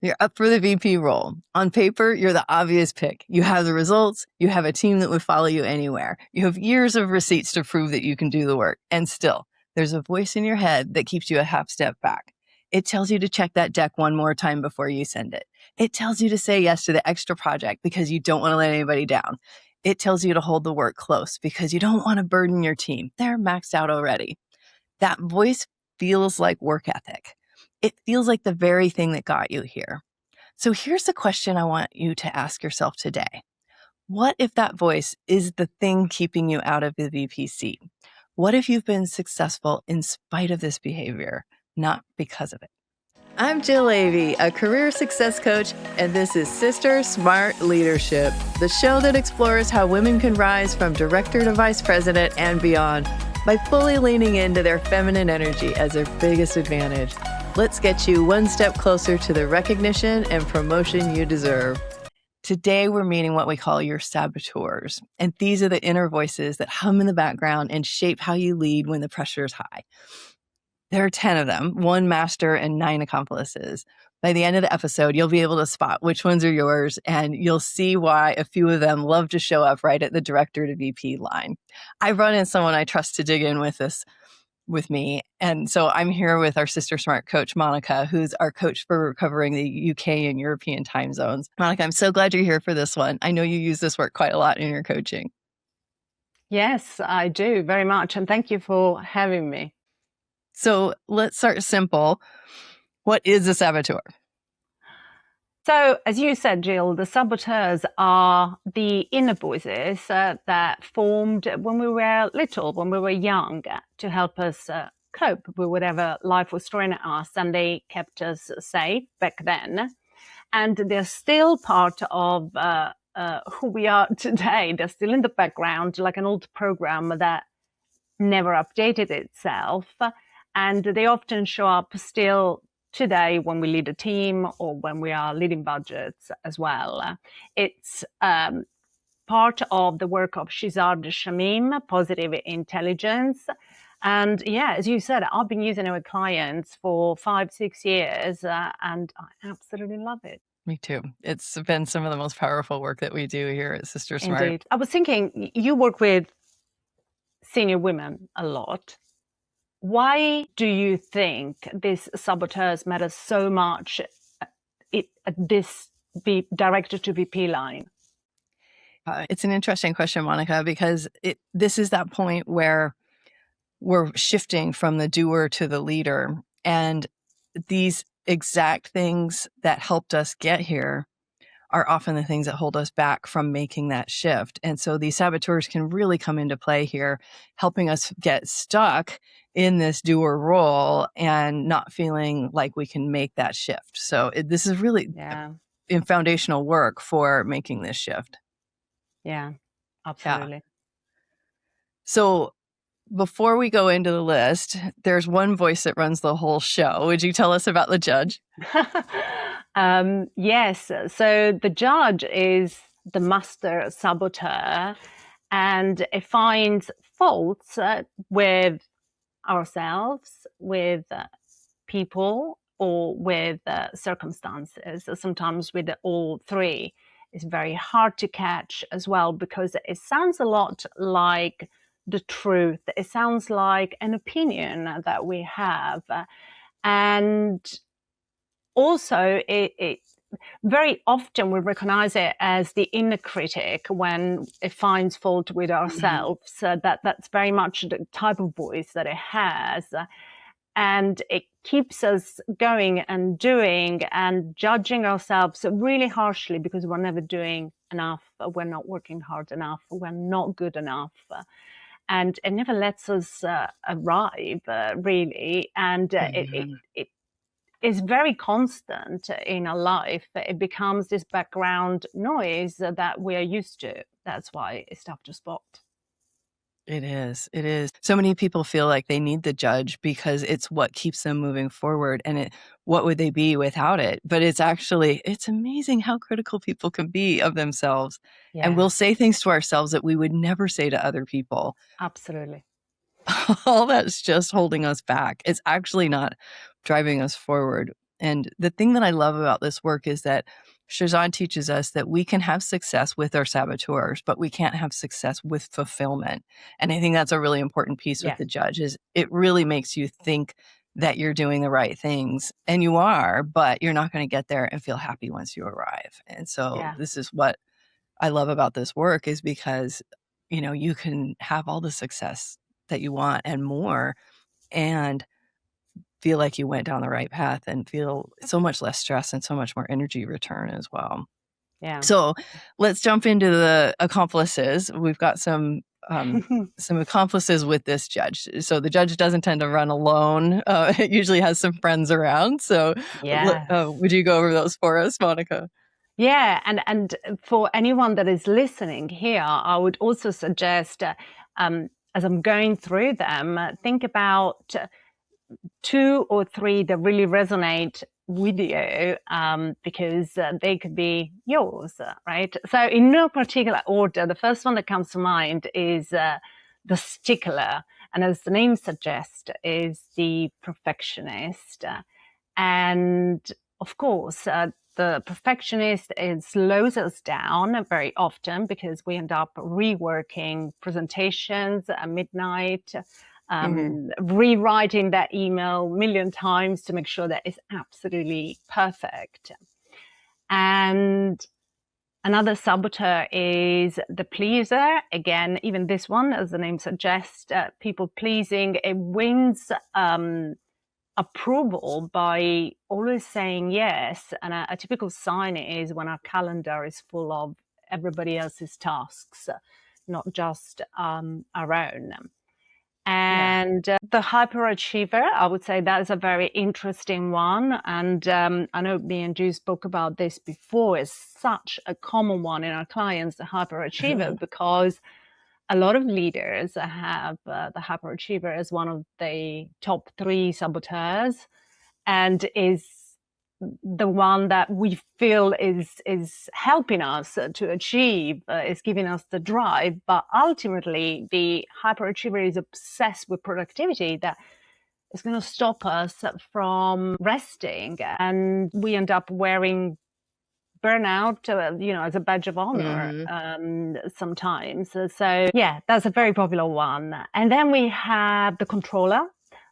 You're up for the VP role. On paper, you're the obvious pick. You have the results. You have a team that would follow you anywhere. You have years of receipts to prove that you can do the work. And still, there's a voice in your head that keeps you a half step back. It tells you to check that deck one more time before you send it. It tells you to say yes to the extra project because you don't want to let anybody down. It tells you to hold the work close because you don't want to burden your team. They're maxed out already. That voice feels like work ethic. It feels like the very thing that got you here. So here's the question I want you to ask yourself today. What if that voice is the thing keeping you out of the VP seat? What if you've been successful in spite of this behavior, not because of it? I'm Jill Avey, a career success coach, and this is SisterSmart Leadership, the show that explores how women can rise from director to vice president and beyond by fully leaning into their feminine energy as their biggest advantage. Let's get you one step closer to the recognition and promotion you deserve. Today, we're meeting what we call your saboteurs. And these are the inner voices that hum in the background and shape how you lead when the pressure is high. There are 10 of them, 1 master and 9 accomplices. By the end of the episode, you'll be able to spot which ones are yours, and you'll see why a few of them love to show up right at the director to VP line. I run in someone I trust to dig in with me. And so I'm here with our SisterSmart coach, Monica, who's our coach for covering the UK and European time zones. Monica, I'm so glad you're here for this one. I know you use this work quite a lot in your coaching. Yes, I do very much. And thank you for having me. So let's start simple. What is a saboteur? So, as you said, Jill, the saboteurs are the inner voices that formed when we were little, when we were young, to help us cope with whatever life was throwing at us, and they kept us safe back then. And they're still part of who we are today. They're still in the background, like an old program that never updated itself. And they often show up still today when we lead a team or when we are leading budgets as well. It's part of the work of Shizad Shamim, Positive Intelligence. And yeah, as you said, I've been using it with clients for 5-6 years and I absolutely love it. Me too. It's been some of the most powerful work that we do here at SisterSmart. Indeed. I was thinking, you work with senior women a lot. Why do you think these saboteurs matter so much at this director to VP line? It's an interesting question, Monica, because this is that point where we're shifting from the doer to the leader. And these exact things that helped us get here are often the things that hold us back from making that shift. And so these saboteurs can really come into play here, helping us get stuck in this doer role and not feeling like we can make that shift. So this is really in foundational work for making this shift. Yeah, absolutely. Yeah. So before we go into the list, there's one voice that runs the whole show. Would you tell us about the judge? Yes. So the judge is the master saboteur, and it finds faults with ourselves, with people, or with circumstances, sometimes with all three. It's very hard to catch as well because it sounds a lot like the truth. It sounds like an opinion that we have. And also, it very often we recognize it as the inner critic when it finds fault with ourselves. That's very much the type of voice that it has. And it keeps us going and doing and judging ourselves really harshly because we're never doing enough, we're not working hard enough, we're not good enough. And it never lets us arrive, really. And it is very constant in our life. It becomes this background noise that we are used to. That's why it's tough to spot. It is. It is. So many people feel like they need the judge because it's what keeps them moving forward. And what would they be without it? But it's amazing how critical people can be of themselves. Yeah. And we'll say things to ourselves that we would never say to other people. Absolutely. All that's just holding us back. It's actually not driving us forward. And the thing that I love about this work is that Shazad teaches us that we can have success with our saboteurs, but we can't have success with fulfillment. And I think that's a really important piece with the judge, is it really makes you think that you're doing the right things, and you are, but you're not going to get there and feel happy once you arrive. And so this is what I love about this work, is because, you can have all the success that you want and more, and feel like you went down the right path and feel so much less stress and so much more energy return as well. Yeah. So let's jump into the accomplices. We've got some accomplices with this judge. So the judge doesn't tend to run alone. It usually has some friends around. So would you go over those for us, Monica? Yeah, and for anyone that is listening here, I would also suggest, as I'm going through them, think about 2 or 3 that really resonate with you, because they could be yours, right? So in no particular order, the first one that comes to mind is the stickler, and as the name suggests, is the perfectionist. And of course, the perfectionist, it slows us down very often because we end up reworking presentations at midnight, rewriting that email a million times to make sure that it's absolutely perfect. And another saboteur is the pleaser. Again, even this one, as the name suggests, people pleasing, it wins approval by always saying yes. And a typical sign is when our calendar is full of everybody else's tasks, not just our own. And the hyperachiever, I would say that is a very interesting one. And I know me and Ju spoke about this before. It's such a common one in our clients, the hyperachiever, because a lot of leaders have the hyperachiever as one of the top 3 saboteurs, and is the one that we feel is helping us to achieve, is giving us the drive. But ultimately, the hyperachiever is obsessed with productivity that is going to stop us from resting, and we end up wearing burnout, as a badge of honor sometimes. So yeah, that's a very popular one. And then we have the controller.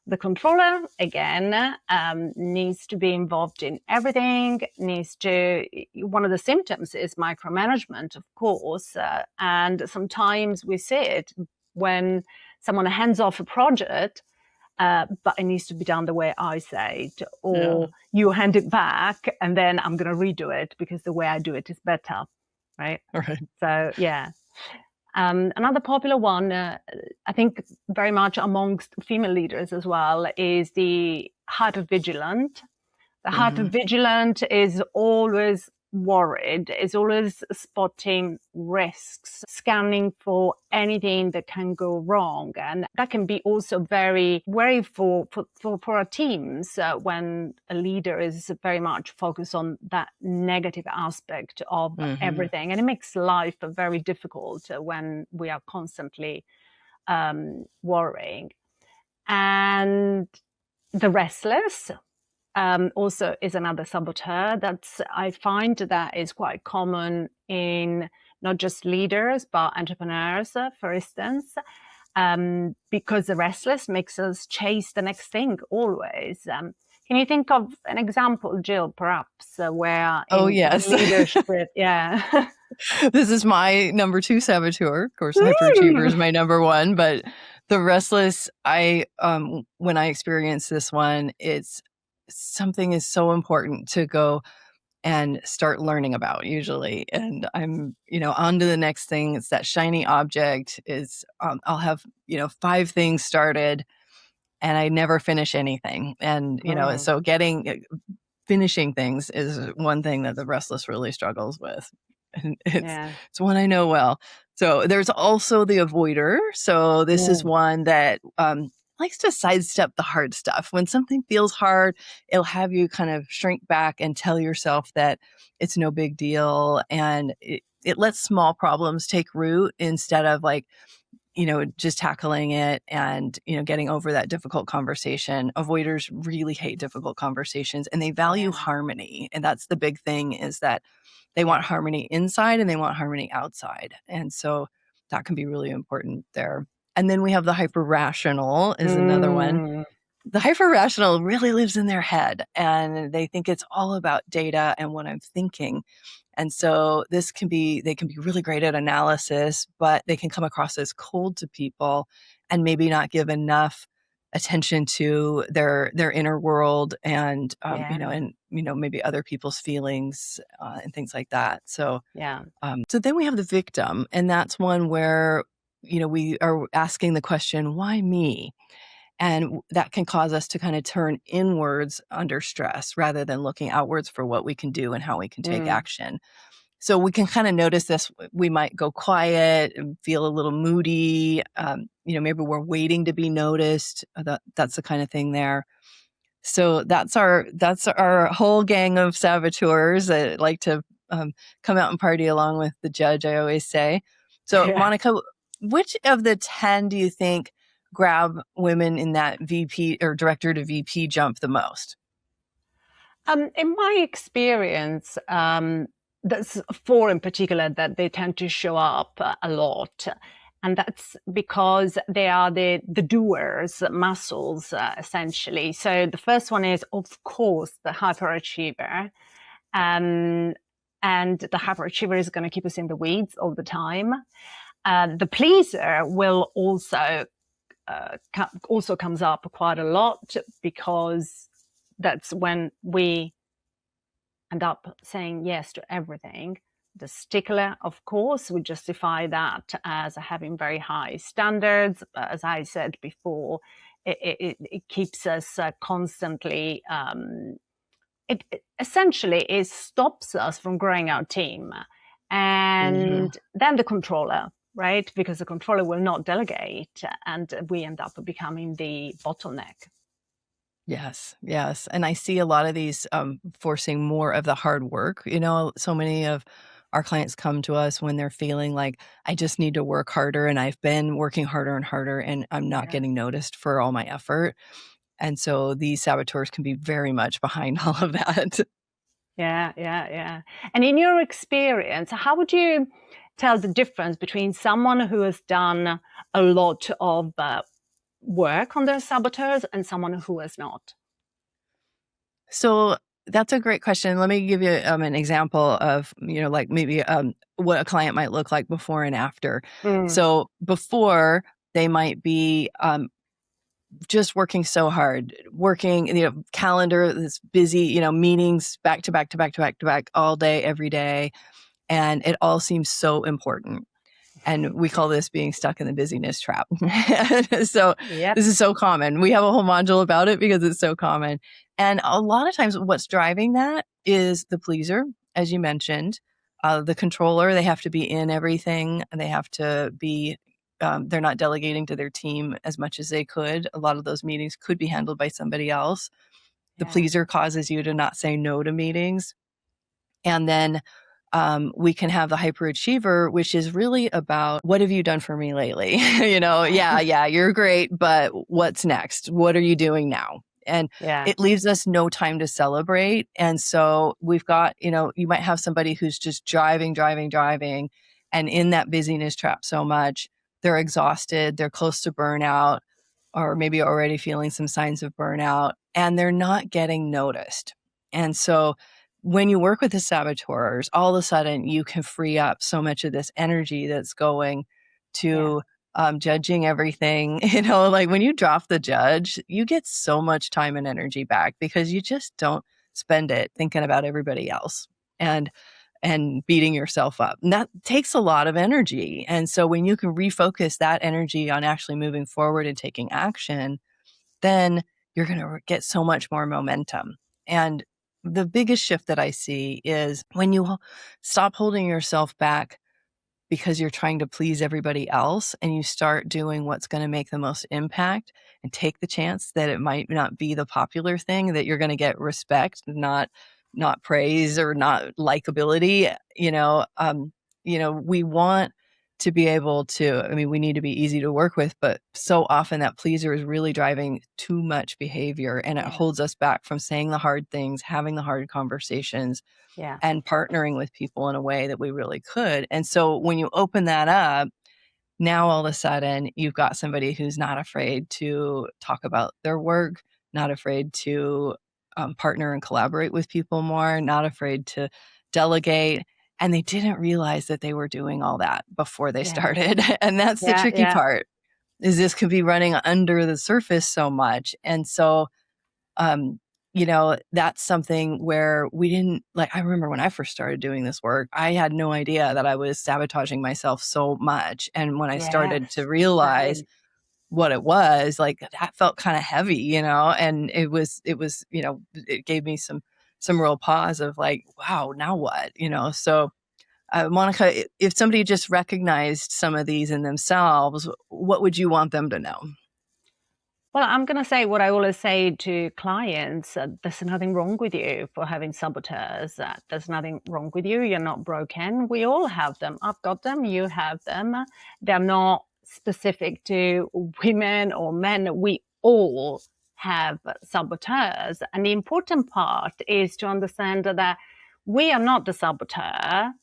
The controller, again, needs to be involved in everything, one of the symptoms is micromanagement, of course. And sometimes we see it when someone hands off a project, but it needs to be done the way I say it, or you hand it back and then I'm going to redo it because the way I do it is better, right? All right. So, yeah. Another popular one, I think very much amongst female leaders as well, is the hypervigilant. The hypervigilant is always worried, is always spotting risks, scanning for anything that can go wrong. And that can be also very worrying for our teams when a leader is very much focused on that negative aspect of everything. And it makes life very difficult when we are constantly worrying. And the restless also is another saboteur. I find that is quite common in not just leaders, but entrepreneurs, for instance, because the restless makes us chase the next thing always. Can you think of an example, Jill, perhaps, where leadership, This is my number 2 saboteur. Of course, hyperachiever is my number 1, but the restless, when I experience this one, it's something is so important to go and start learning about usually. And I'm, on to the next thing. It's that shiny object is, I'll have, 5 things started and I never finish anything. And, so finishing things is one thing that the restless really struggles with. And it's one I know well. So there's also the avoider. So this is one that, likes to sidestep the hard stuff. When something feels hard, it'll have you kind of shrink back and tell yourself that it's no big deal. And it lets small problems take root instead of just tackling it and, getting over that difficult conversation. Avoiders really hate difficult conversations, and they value harmony. And that's the big thing, is that they want harmony inside and they want harmony outside. And so that can be really important there. And then we have the hyper-rational is another one. The hyper-rational really lives in their head, and they think it's all about data and what I'm thinking. And so they can be really great at analysis, but they can come across as cold to people and maybe not give enough attention to their inner world and, maybe other people's feelings and things like that. So, so then we have the victim, and that's one where, we are asking the question, why me? And that can cause us to kind of turn inwards under stress rather than looking outwards for what we can do and how we can take action. So we can kind of notice this. We might go quiet and feel a little moody. Maybe we're waiting to be noticed. That's the kind of thing there. So that's our whole gang of saboteurs that like to come out and party along with the judge, I always say. So Monica, which of the 10 do you think grab women in that VP or director to VP jump the most? In my experience, there's 4 in particular that they tend to show up a lot. And that's because they are the doers, muscles, essentially. So the first one is, of course, the hyperachiever. And the hyperachiever is going to keep us in the weeds all the time. The pleaser will also comes up quite a lot, because that's when we end up saying yes to everything. The stickler, of course, we justify that as having very high standards. But as I said before, it keeps us constantly, it essentially stops us from growing our team. And then the controller, right? Because the controller will not delegate, and we end up becoming the bottleneck. Yes. And I see a lot of these forcing more of the hard work. So many of our clients come to us when they're feeling like, I just need to work harder, and I've been working harder and harder, and I'm not getting noticed for all my effort. And so these saboteurs can be very much behind all of that. Yeah. And in your experience, how would you tell the difference between someone who has done a lot of work on their saboteurs and someone who has not? So that's a great question. Let me give you an example of, like maybe what a client might look like before and after. So before, they might be just working so hard, working, calendar that's busy, meetings back to back to back to back to back all day, every day. And it all seems so important. And we call this being stuck in the busyness trap. So this is so common. We have a whole module about it because it's so common. And a lot of times what's driving that is the pleaser, as you mentioned, the controller. They have to be in everything. They have to be, they're not delegating to their team as much as they could. A lot of those meetings could be handled by somebody else. The pleaser causes you to not say no to meetings. And then we can have the hyperachiever, which is really about, what have you done for me lately? You're great, but what's next? What are you doing now? And it leaves us no time to celebrate. And so we've got, you might have somebody who's just driving. And in that busyness trap so much, they're exhausted, they're close to burnout, or maybe already feeling some signs of burnout, and they're not getting noticed. And so when you work with the saboteurs, all of a sudden you can free up so much of this energy that's going to judging everything. Like when you drop the judge, you get so much time and energy back because you just don't spend it thinking about everybody else and beating yourself up. And that takes a lot of energy. And so when you can refocus that energy on actually moving forward and taking action, then you're going to get so much more momentum. And the biggest shift that I see is when you stop holding yourself back because you're trying to please everybody else, and you start doing what's going to make the most impact and take the chance that it might not be the popular thing, that you're going to get respect, not praise or not likability. We want to be able to, I mean, we need to be easy to work with, but so often that pleaser is really driving too much behavior, and it holds us back from saying the hard things, having the hard conversations, and partnering with people in a way that we really could. And so when you open that up, now all of a sudden you've got somebody who's not afraid to talk about their work, not afraid to partner and collaborate with people more, not afraid to delegate. And they didn't realize that they were doing all that before they started. And that's the tricky part, is this could be running under the surface so much. And so, you know, that's something where we didn't, like, I remember when I first started doing this work, I had no idea that I was sabotaging myself so much. And when I started to realize what it was, like, that felt kind of heavy, you know, and it was, you know, it gave me some real pause of like, wow, now what, you know? So Monica, if somebody just recognized some of these in themselves, what would you want them to know? Well, I'm going to say what I always say to clients. There's nothing wrong with you for having saboteurs. There's nothing wrong with you. You're not broken. We all have them. I've got them. You have them. They're not specific to women or men. We all have saboteurs. And the important part is to understand that we are not the saboteur.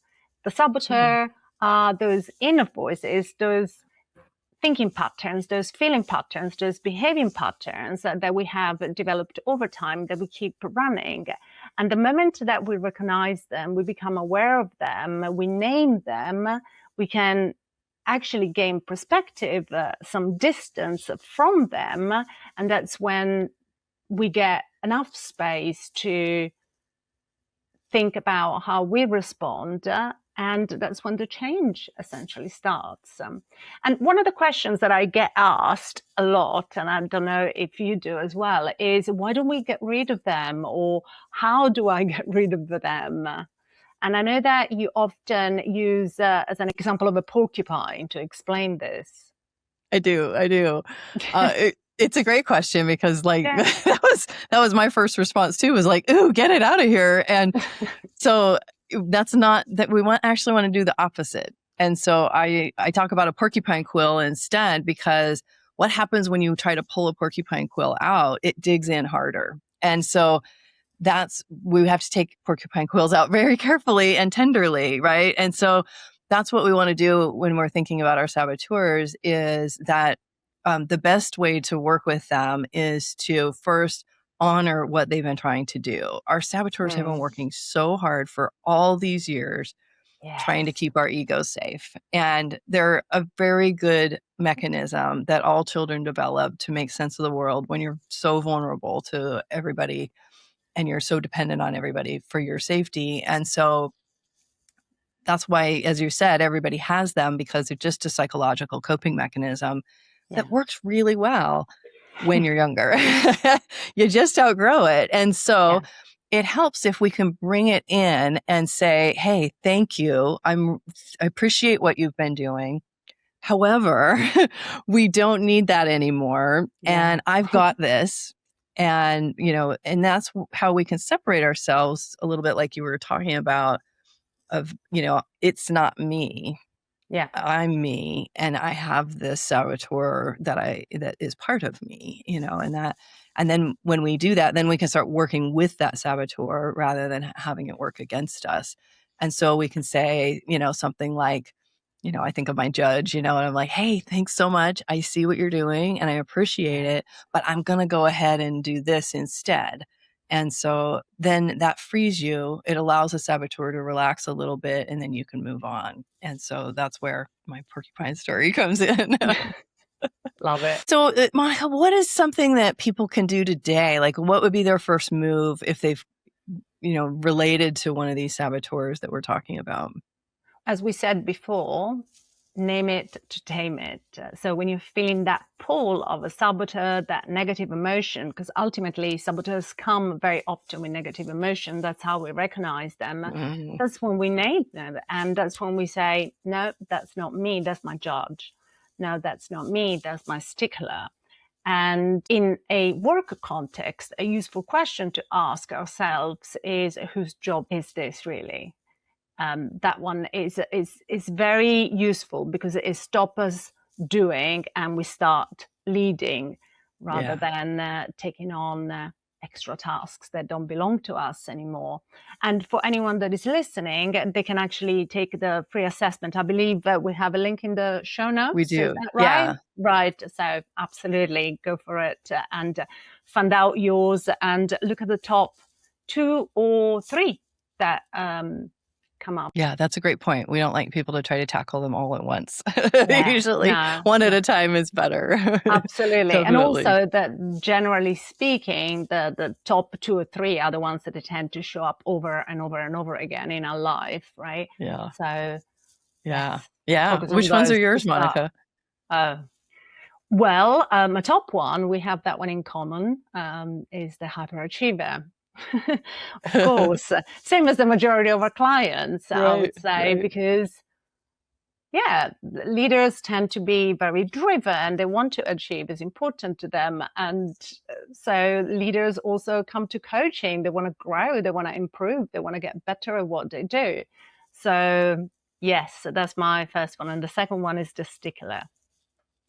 The saboteur are those inner voices, those thinking patterns, those feeling patterns, those behaving patterns that we have developed over time that we keep running. And the moment that we recognize them, we become aware of them, we name them, we can actually gain perspective, some distance from them. And that's when we get enough space to think about how we respond. And that's when the change essentially starts. And one of the questions that I get asked a lot, and I don't know if you do as well, is why don't we get rid of them? Or how do I get rid of them? And I know that you often use as an example of a porcupine to explain this. I do. It's a great question because, like, that was my first response too, was like, ooh, get it out of here. And so that's not that we actually want to do the opposite. And so I talk about a porcupine quill instead, because what happens when you try to pull a porcupine quill out, it digs in harder. And so we have to take porcupine quills out very carefully and tenderly, right? And so that's what we want to do when we're thinking about our saboteurs, is that the best way to work with them is to first honor what they've been trying to do. Our saboteurs have been working so hard for all these years trying to keep our egos safe. And they're a very good mechanism that all children develop to make sense of the world when you're so vulnerable to everybody and you're so dependent on everybody for your safety. And so that's why, as you said, everybody has them, because they're just a psychological coping mechanism that works really well when you're younger. You just outgrow it. And so it helps if we can bring it in and say, hey, thank you. I appreciate what you've been doing. However, we don't need that anymore. And I've got this. And, you know, and that's how we can separate ourselves a little bit, like you were talking about, of, you know, it's not me. I'm me, and I have this saboteur that is part of me, you know, and then when we do that, then we can start working with that saboteur rather than having it work against us. And so we can say, you know, something like, you know, I think of my judge, you know, and I'm like, hey, thanks so much. I see what you're doing and I appreciate it, but I'm going to go ahead and do this instead. And so then that frees you. It allows the saboteur to relax a little bit, and then you can move on. And so that's where my porcupine story comes in. Love it. So, Monica, what is something that people can do today? Like, what would be their first move if they've, you know, related to one of these saboteurs that we're talking about? As we said before, name it to tame it. So when you're feeling that pull of a saboteur, that negative emotion, because ultimately saboteurs come very often with negative emotion. That's how we recognize them. That's when we name them. And that's when we say, no, that's not me. That's my judge. No, that's not me. That's my stickler. And in a work context, a useful question to ask ourselves is, whose job is this really? that one is very useful because it stops us doing and we start leading rather than taking on extra tasks that don't belong to us anymore. And for anyone that is listening, they can actually take the free assessment. I believe we have a link in the show notes. We do. Is that right? Yeah. Right. So absolutely go for it and find out yours and look at the top 2 or 3 that come up. Yeah, that's a great point. We don't like people to try to tackle them all at once. Yeah, Usually one at a time is better. Absolutely. And Definitely. also that generally speaking, the top 2 or 3 are the ones that tend to show up over and over and over again in our life, right? Yeah. So Yeah. yes, Yeah. focus on Which ones are those to yours, start. Monica? Well, my top one, we have that one in common, is the hyperachiever. Of course, same as the majority of our clients, I would say, because leaders tend to be very driven. They want to achieve, is important to them. And so leaders also come to coaching. They want to grow, they want to improve, they want to get better at what they do. So yes, that's my first one. And the second one is the stickler,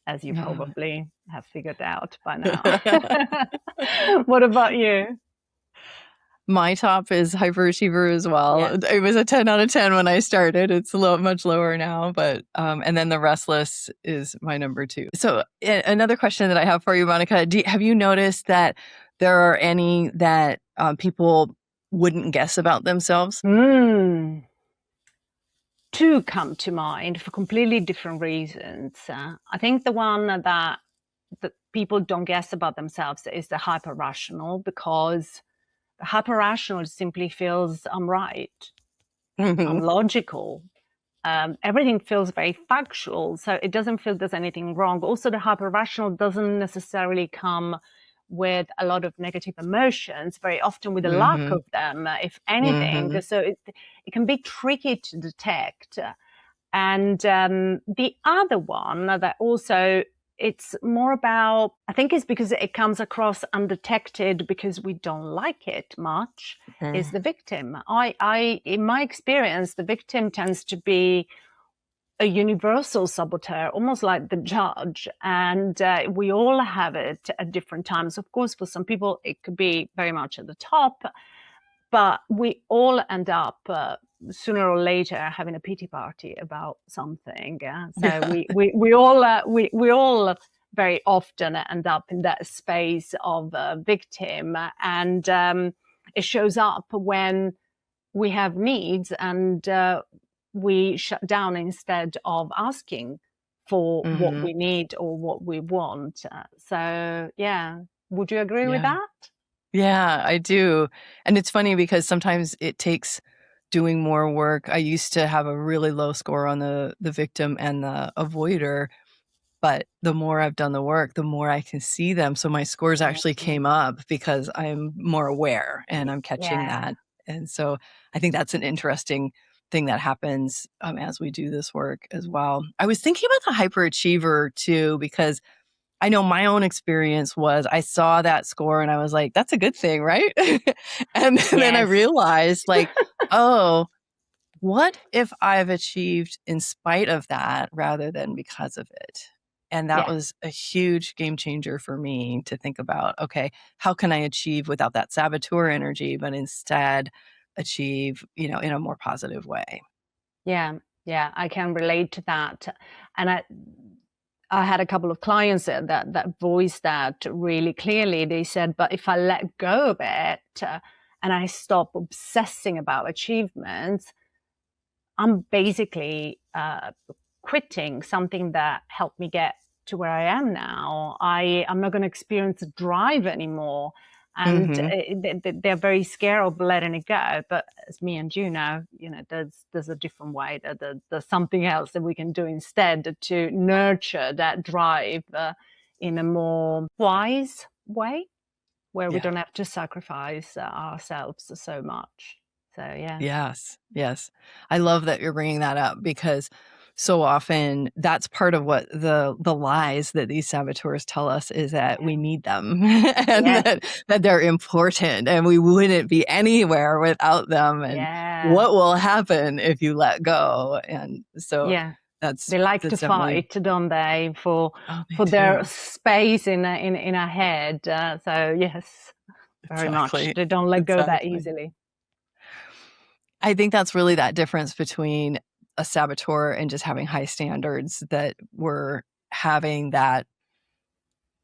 as you probably have figured out by now. What about you? My top is hyperachiever as well. Yes. It was a 10 out of 10 when I started. It's much lower now, but and then the restless is my number 2. So another question that I have for you, Monica, have you noticed that there are any that people wouldn't guess about themselves? 2 come to mind for completely different reasons. I think the one that people don't guess about themselves is the hyper-rational, because the hyper-rational simply feels I'm right, I'm logical. Everything feels very factual, so it doesn't feel there's anything wrong. Also, the hyper-rational doesn't necessarily come with a lot of negative emotions, very often with a lack of them, if anything. So it can be tricky to detect. And the other one that also, it's more about, I think it's because it comes across undetected because we don't like it much, is the victim. In my experience, the victim tends to be a universal saboteur, almost like the judge. And we all have it at different times. Of course, for some people, it could be very much at the top, but we all end up sooner or later having a pity party about something. So we all very often end up in that space of victim, and it shows up when we have needs and we shut down instead of asking for what we need or what we want. So yeah, would you agree with that? Yeah, I do. And it's funny because sometimes it takes doing more work. I used to have a really low score on the victim and the avoider, but the more I've done the work, the more I can see them. So my scores actually came up because I'm more aware and I'm catching that. And so I think that's an interesting thing that happens as we do this work as well. I was thinking about the hyperachiever too, because I know my own experience was I saw that score and I was like, that's a good thing, right? And then I realized like, oh, what if I've achieved in spite of that rather than because of it? And that was a huge game changer for me to think about, okay, how can I achieve without that saboteur energy, but instead achieve, in a more positive way? Yeah, I can relate to that. And I had a couple of clients that voiced that really clearly. They said, but if I let go of it and I stop obsessing about achievements, I'm basically quitting something that helped me get to where I am now. I'm not going to experience drive anymore. And they're very scared of letting it go. But as me and you know, there's a different way. There's something else that we can do instead to nurture that drive in a more wise way, where we don't have to sacrifice ourselves so much. So yeah. Yes. I love that you're bringing that up because so often that's part of what the lies that these saboteurs tell us is that we need them and that they're important and we wouldn't be anywhere without them. And what will happen if you let go? And so they like to fight, don't they, for their space in our head. So yes, very much. They don't let go that easily. I think that's really that difference between a saboteur and just having high standards, that we're having that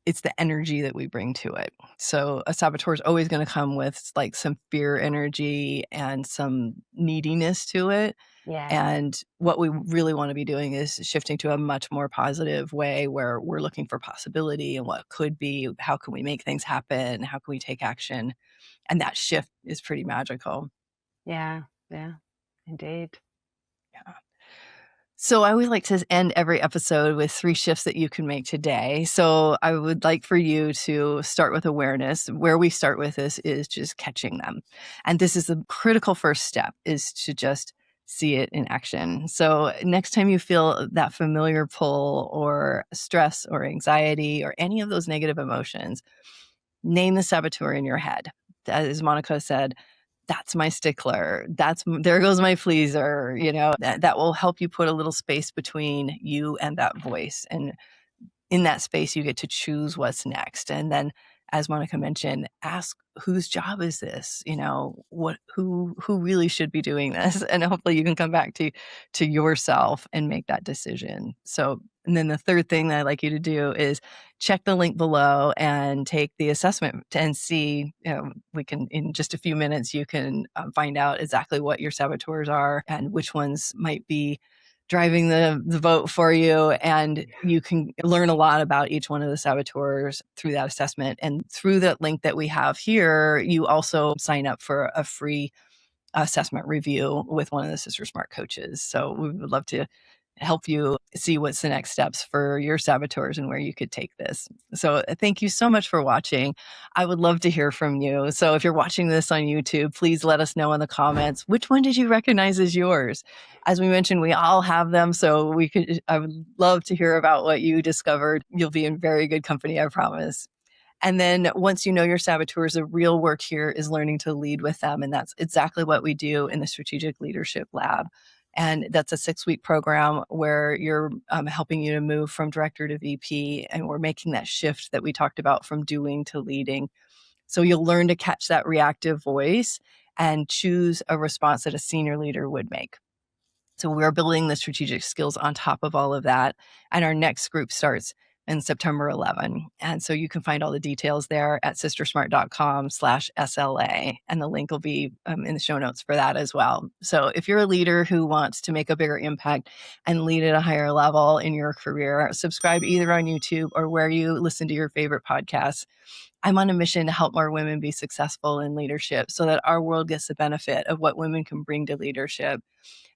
it's the energy that we bring to it. So a saboteur is always going to come with like some fear energy and some neediness to it. And what we really want to be doing is shifting to a much more positive way where we're looking for possibility and what could be, how can we make things happen? How can we take action? And that shift is pretty magical. Yeah, indeed. Yeah. So I always like to end every episode with 3 shifts that you can make today. So I would like for you to start with awareness. Where we start with this is just catching them. And this is the critical first step, is to just see it in action. So next time you feel that familiar pull or stress or anxiety or any of those negative emotions, name the saboteur in your head. As Monica said, that's my stickler. There goes my pleaser. That will help you put a little space between you and that voice. And in that space, you get to choose what's next. And then, as Monica mentioned, ask whose job is this? Who really should be doing this? And hopefully you can come back to yourself and make that decision. So, and then the third thing that I'd like you to do is check the link below and take the assessment and see, we can, in just a few minutes, you can find out exactly what your saboteurs are and which ones might be driving the vote for you. And you can learn a lot about each one of the saboteurs through that assessment. And through that link that we have here, you also sign up for a free assessment review with one of the SisterSmart coaches. So we would love to help you see what's the next steps for your saboteurs and where you could take this. So thank you so much for watching. I would love to hear from you. So if you're watching this on YouTube, please let us know in the comments, which one did you recognize as yours? As we mentioned, we all have them. So I would love to hear about what you discovered. You'll be in very good company, I promise. And then once you know your saboteurs, the real work here is learning to lead with them. And that's exactly what we do in the Strategic Leadership Lab. And that's a 6-week program where you're helping you to move from director to VP. And we're making that shift that we talked about from doing to leading. So you'll learn to catch that reactive voice and choose a response that a senior leader would make. So we're building the strategic skills on top of all of that. And our next group starts in September 11. And so you can find all the details there at sistersmart.com/SLA. And the link will be in the show notes for that as well. So if you're a leader who wants to make a bigger impact and lead at a higher level in your career, subscribe either on YouTube or where you listen to your favorite podcasts. I'm on a mission to help more women be successful in leadership so that our world gets the benefit of what women can bring to leadership.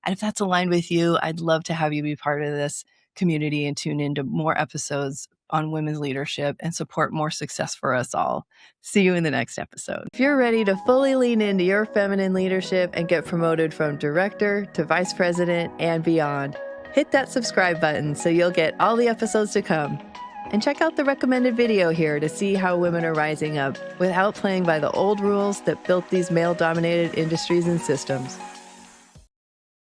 And if that's aligned with you, I'd love to have you be part of this community and tune into more episodes on women's leadership and support more success for us all. See you in the next episode. If you're ready to fully lean into your feminine leadership and get promoted from director to vice president and beyond, hit that subscribe button so you'll get all the episodes to come. And check out the recommended video here to see how women are rising up without playing by the old rules that built these male-dominated industries and systems.